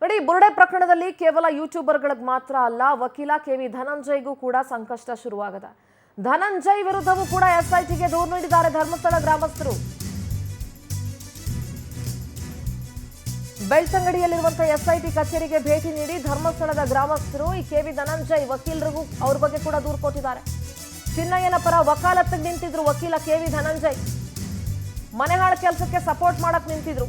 ನೋಡಿ, ಬುರುಡೆ ಪ್ರಕರಣದಲ್ಲಿ ಕೇವಲ ಯೂಟ್ಯೂಬರ್ಗಳಿಗೆ ಮಾತ್ರ ಅಲ್ಲ, ವಕೀಲ ಕೆವಿ ಧನಂಜಯ್ಗೂ ಕೂಡ ಸಂಕಷ್ಟ ಶುರುವಾಗಿದೆ. ಧನಂಜಯ್ ವಿರುದ್ಧವೂ ಕೂಡ ಎಸ್ಐಟಿಗೆ ದೂರು ನೀಡಿದ್ದಾರೆ ಧರ್ಮಸ್ಥಳ ಗ್ರಾಮಸ್ಥರು. ಬೆಳ್ತಂಗಡಿಯಲ್ಲಿರುವಂತಹ ಎಸ್ಐಟಿ ಕಚೇರಿಗೆ ಭೇಟಿ ನೀಡಿ ಧರ್ಮಸ್ಥಳದ ಗ್ರಾಮಸ್ಥರು ಈ ಕೆವಿ ಧನಂಜಯ್ ವಕೀಲರಿಗೂ ಅವ್ರ ಬಗ್ಗೆ ಕೂಡ ದೂರು ಕೊಟ್ಟಿದ್ದಾರೆ. ಚಿನ್ನಯ್ಯನ ಪರ ವಕಾಲತ್ತಿಗೆ ನಿಂತಿದ್ರು ವಕೀಲ ಕೆವಿ ಧನಂಜಯ್. ಮನೆಹಾಳ ಕೆಲಸಕ್ಕೆ ಸಪೋರ್ಟ್ ಮಾಡಕ್ ನಿಂತಿದ್ರು.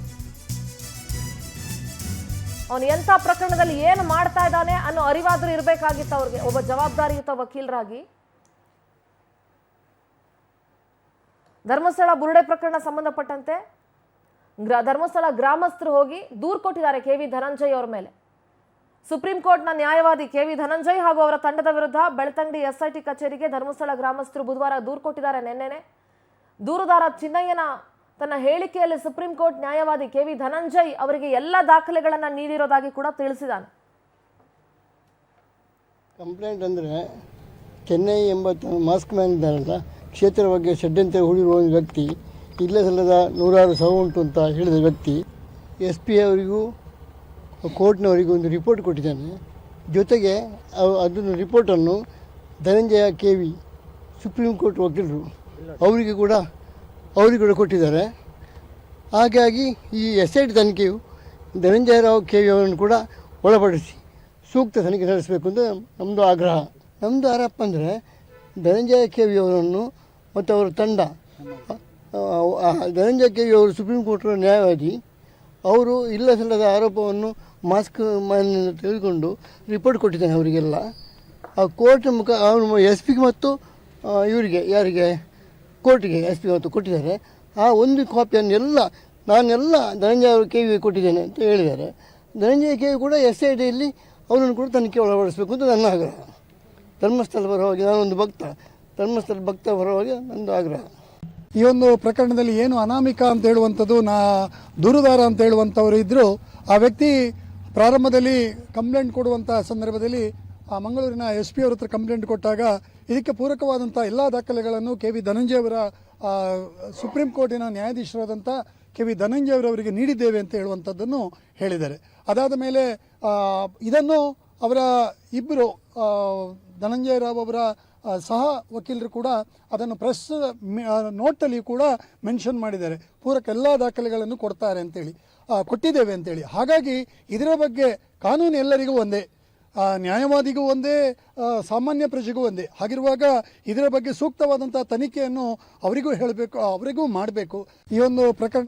ಅವನು ಎಂಥ ಪ್ರಕರಣದಲ್ಲಿ ಏನು ಮಾಡ್ತಾ ಇದ್ದಾನೆ ಅನ್ನೋ ಅರಿವಾದ್ರೂ ಇರಬೇಕಾಗಿತ್ತು ಅವ್ರಿಗೆ, ಒಬ್ಬ ಜವಾಬ್ದಾರಿಯುತ ವಕೀಲರಾಗಿ. ಧರ್ಮಸ್ಥಳ ಬುರುಡೆ ಪ್ರಕರಣ ಸಂಬಂಧಪಟ್ಟಂತೆ ಧರ್ಮಸ್ಥಳ ಗ್ರಾಮಸ್ಥರು ಹೋಗಿ ದೂರು ಕೊಟ್ಟಿದ್ದಾರೆ ಕೆವಿ ಧನಂಜಯ್ ಅವರ ಮೇಲೆ. ಸುಪ್ರೀಂ ಕೋರ್ಟ್ನ ನ್ಯಾಯವಾದಿ ಕೆವಿ ಧನಂಜಯ್ ಹಾಗೂ ಅವರ ತಂಡದ ವಿರುದ್ಧ ಬೆಳ್ತಂಗಡಿ ಎಸ್ಐಟಿ ಕಚೇರಿಗೆ ಧರ್ಮಸ್ಥಳ ಗ್ರಾಮಸ್ಥರು ಬುಧವಾರ ದೂರು ಕೊಟ್ಟಿದ್ದಾರೆ. ನಿನ್ನೆನೆ ದೂರುದಾರ ಚಿನ್ನಯ್ಯನ ತನ್ನ ಹೇಳಿಕೆಯಲ್ಲಿ ಸುಪ್ರೀಂ ಕೋರ್ಟ್ ನ್ಯಾಯವಾದಿ ಕೆವಿ ಧನಂಜಯ್ ಅವರಿಗೆ ಎಲ್ಲ ದಾಖಲೆಗಳನ್ನು ನೀಡಿರೋದಾಗಿ ಕೂಡ ತಿಳಿಸಿದ್ದಾನೆ. ಕಂಪ್ಲೇಂಟ್ ಅಂದರೆ ಚೆನ್ನೈ ಎಂಬ ಮಾಸ್ಕ್ ಮ್ಯಾನ್ ಇದ್ದಾರಲ್ಲ, ಕ್ಷೇತ್ರ ಬಗ್ಗೆ ಷಡ್ಯಂತ್ರ ಹೂಡಿರುವ ಒಂದು ವ್ಯಕ್ತಿ, ಇಲ್ಲ ಸಲ್ಲದ ನೂರಾರು ಸಾವು ಉಂಟು ಅಂತ ಹೇಳಿದ ವ್ಯಕ್ತಿ SP ಅವರಿಗೂ ಕೋರ್ಟ್ನವರಿಗೂ ಒಂದು ರಿಪೋರ್ಟ್ ಕೊಟ್ಟಿದ್ದಾನೆ. ಜೊತೆಗೆ ಅದನ್ನು ರಿಪೋರ್ಟನ್ನು ಧನಂಜಯ KV ಸುಪ್ರೀಂ ಕೋರ್ಟ್ ವಕೀಲರು ಅವರಿಗೆ ಕೂಡ ಕೊಟ್ಟಿದ್ದಾರೆ. ಹಾಗಾಗಿ ಈ SIT ತನಿಖೆಯು ಧನಂಜಯ ರಾವ್ KV ಅವರನ್ನು ಕೂಡ ಒಳಪಡಿಸಿ ಸೂಕ್ತ ತನಿಖೆ ನಡೆಸಬೇಕು ಅಂತ ನಮ್ಮದು ಆಗ್ರಹ. ನಮ್ಮದು ಆರೋಪ ಅಂದರೆ ಧನಂಜಯ KV ಅವರನ್ನು ಮತ್ತು ಅವರ ತಂಡ, ಧನಂಜಯ KV ಅವರು ಸುಪ್ರೀಂ ಕೋರ್ಟ್ನ ನ್ಯಾಯವಾದಿ, ಅವರು ಇಲ್ಲ ಸಲ್ಲದ ಆರೋಪವನ್ನು ಮಾಸ್ಕ್ ಮ್ಯಾನ್ನಿಂದ ತೆಗೆದುಕೊಂಡು ರಿಪೋರ್ಟ್ ಕೊಟ್ಟಿದ್ದಾನೆ ಅವರಿಗೆಲ್ಲ. ಆ ಕೋರ್ಟ್ ಮುಖ ಅವರು SP ಮತ್ತು ಇವರಿಗೆ ಯಾರಿಗೆ ಕೋರ್ಟಿಗೆ SP ಮತ್ತು ಕೊಟ್ಟಿದ್ದಾರೆ. ಆ ಒಂದು ಕಾಪಿಯನ್ನು ನಾನೆಲ್ಲ ಧನಂಜಯ ಅವರು KV ಕೊಟ್ಟಿದ್ದೇನೆ ಅಂತ ಹೇಳಿದ್ದಾರೆ. ಧನಂಜಯ KV ಕೂಡ SITಯಲ್ಲಿ ಅವರನ್ನು ಕೂಡ ತನಿಖೆ ಒಳಪಡಿಸಬೇಕು ಅಂತ ನನ್ನ ಆಗ್ರಹ. ಧರ್ಮಸ್ಥಳ ಪರವಾಗಿ ನಾನೊಂದು ಭಕ್ತ, ಧರ್ಮಸ್ಥಳ ಭಕ್ತ ಪರವಾಗಿ ನಂದು ಆಗ್ರಹ. ಈ ಒಂದು ಪ್ರಕರಣದಲ್ಲಿ ಏನು ಅನಾಮಿಕ ಅಂತ ಹೇಳುವಂಥದ್ದು, ದೂರುದಾರ ಅಂತ ಹೇಳುವಂಥವರು ಇದ್ದರು. ಆ ವ್ಯಕ್ತಿ ಪ್ರಾರಂಭದಲ್ಲಿ ಕಂಪ್ಲೇಂಟ್ ಕೊಡುವಂಥ ಸಂದರ್ಭದಲ್ಲಿ ಮಂಗಳೂರಿನ SP ಅವ್ರ ಹತ್ರ ಕಂಪ್ಲೇಂಟ್ ಕೊಟ್ಟಾಗ ಇದಕ್ಕೆ ಪೂರಕವಾದಂಥ ಎಲ್ಲ ದಾಖಲೆಗಳನ್ನು ಕೆವಿ ಧನಂಜಯ ಅವರ ಸುಪ್ರೀಂ ಕೋರ್ಟಿನ ನ್ಯಾಯಾಧೀಶರಾದಂಥ ಕೆವಿ ಧನಂಜಯ ಅವರವರಿಗೆ ನೀಡಿದ್ದೇವೆ ಅಂತ ಹೇಳುವಂಥದ್ದನ್ನು ಹೇಳಿದ್ದಾರೆ. ಅದಾದ ಮೇಲೆ ಇದನ್ನು ಅವರ ಇಬ್ಬರು ಧನಂಜಯ ರಾವ್ ಅವರ ಸಹ ವಕೀಲರು ಕೂಡ ಅದನ್ನು ಪ್ರೆಸ್ ನೋಟಲ್ಲಿ ಕೂಡ ಮೆನ್ಷನ್ ಮಾಡಿದ್ದಾರೆ. ಪೂರಕ ಎಲ್ಲ ದಾಖಲೆಗಳನ್ನು ಕೊಟ್ಟಿದ್ದೇವೆ ಅಂತೇಳಿ. ಹಾಗಾಗಿ ಇದರ ಬಗ್ಗೆ ಕಾನೂನು ಎಲ್ಲರಿಗೂ ಒಂದೇ, ನ್ಯಾಯವಾದಿಗೂ ಒಂದೇ, ಸಾಮಾನ್ಯ ಪ್ರಜೆಗೂ ಒಂದೇ. ಹಾಗಿರುವಾಗ ಇದರ ಬಗ್ಗೆ ಸೂಕ್ತವಾದಂಥ ತನಿಖೆಯನ್ನು ಅವರಿಗೂ ಹೇಳಬೇಕು, ಅವರಿಗೂ ಮಾಡಬೇಕು. ಈ ಒಂದು ಪ್ರಕರಣ